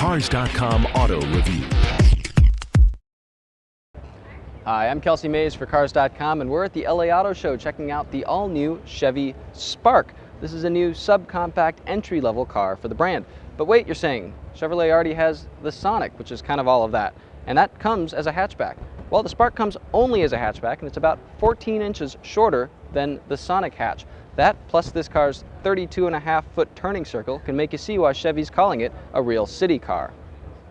Cars.com Auto Review. Hi, I'm Kelsey for Cars.com, and we're at the LA Auto Show checking out the all-new Chevy Spark. This is a new subcompact entry-level car for the brand. But wait, you're saying, Chevrolet already has the Sonic, which is kind of all of that, and that comes as a hatchback. Well, the Spark comes only as a hatchback, and it's about 14 inches shorter than the Sonic hatch. That, plus this car's 32.5-foot turning circle, can make you see why Chevy's calling it a real city car.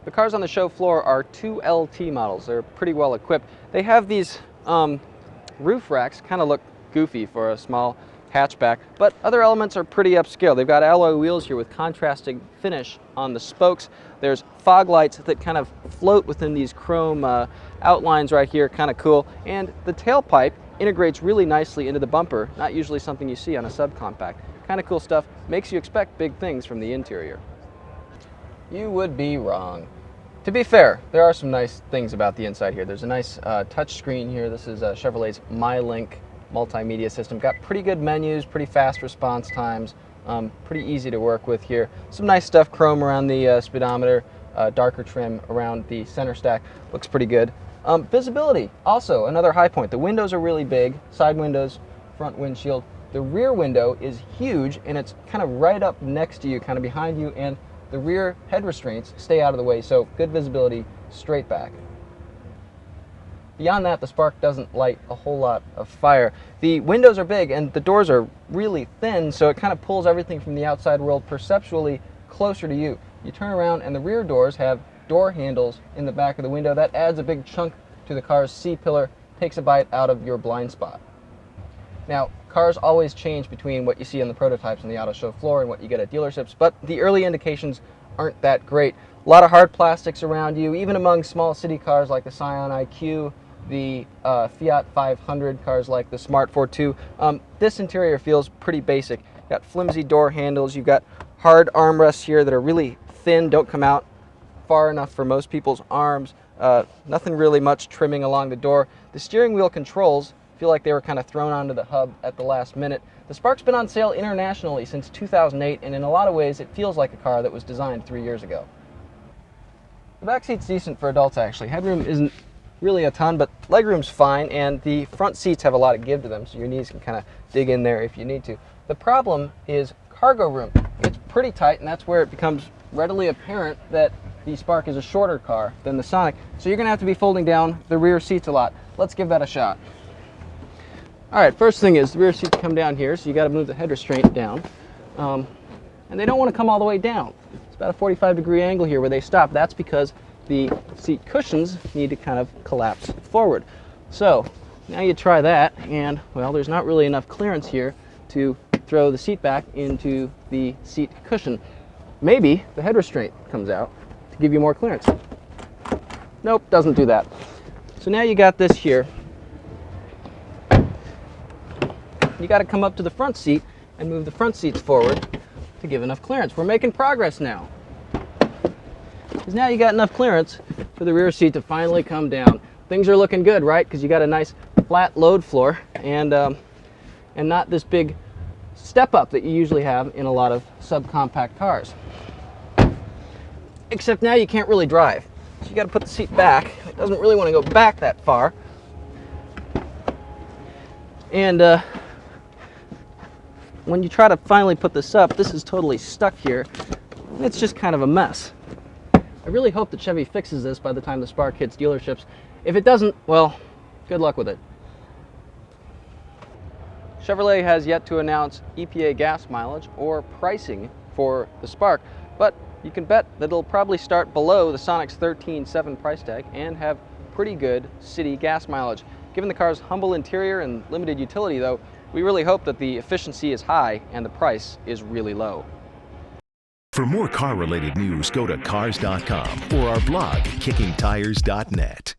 The cars on the show floor are two LT models. They're pretty well equipped. They have these roof racks, kind of look goofy for a small hatchback, but other elements are pretty upscale. They've got alloy wheels here with contrasting finish on the spokes. There's fog lights that kind of float within these chrome outlines right here, kind of cool. And the tailpipe integrates really nicely into the bumper, not usually something you see on a subcompact. Kind of cool stuff, makes you expect big things from the interior. You would be wrong. To be fair, there are some nice things about the inside here. There's a nice touch screen here. This is Chevrolet's MyLink multimedia system. Got pretty good menus, pretty fast response times, pretty easy to work with here. Some nice stuff, chrome around the speedometer, darker trim around the center stack. Looks pretty good. Visibility, also another high point. The windows are really big, side windows, front windshield. The rear window is huge, and it's kind of right up next to you, kind of behind you, and the rear head restraints stay out of the way, so good visibility straight back. Beyond that, the Spark doesn't light a whole lot of fire. The windows are big and the doors are really thin, so it kind of pulls everything from the outside world perceptually closer to you. You turn around and the rear doors have door handles in the back of the window. That adds a big chunk to the car's C-pillar, takes a bite out of your blind spot. Now, cars always change between what you see on the prototypes on the auto show floor and what you get at dealerships, but the early indications aren't that great. A lot of hard plastics around you, even among small city cars like the Scion IQ, the Fiat 500, cars like the Smart 42. This interior feels pretty basic. You've got flimsy door handles, you've got hard armrests here that are really thin, don't come out far enough for most people's arms. Nothing really much trimming along the door. The steering wheel controls feel like they were kind of thrown onto the hub at the last minute. The Spark's been on sale internationally since 2008, and in a lot of ways it feels like a car that was designed 3 years ago. The back seat's decent for adults, actually. Headroom isn't really a ton, but legroom's fine, and the front seats have a lot of give to them, so your knees can kind of dig in there if you need to. The problem is cargo room. It's pretty tight, and that's where it becomes readily apparent that the Spark is a shorter car than the Sonic, so you're going to have to be folding down the rear seats a lot. Let's give that a shot. Alright, first thing is the rear seats come down here, so you got to move the head restraint down. And they don't want to come all the way down. It's about a 45-degree angle here where they stop. That's because the seat cushions need to kind of collapse forward. So now you try that, and well, there's not really enough clearance here to throw the seat back into the seat cushion. Maybe the head restraint comes out to give you more clearance. Nope, doesn't do that. So now you got this here. You got to come up to the front seat and move the front seats forward to give enough clearance. We're making progress now. Because now you got enough clearance for the rear seat to finally come down. Things are looking good, right? Because you got a nice flat load floor and not this big step up that you usually have in a lot of subcompact cars. Except now you can't really drive. So you got to put the seat back. It doesn't really want to go back that far. And when you try to finally put this up, this is totally stuck here. It's just kind of a mess. I really hope that Chevy fixes this by the time the Spark hits dealerships. If it doesn't, well, good luck with it. Chevrolet has yet to announce EPA gas mileage or pricing for the Spark, but you can bet that it'll probably start below the Sonic's $13,700 price tag and have pretty good city gas mileage. Given the car's humble interior and limited utility, though, we really hope that the efficiency is high and the price is really low. For more car-related news, go to Cars.com or our blog, kickingtires.net.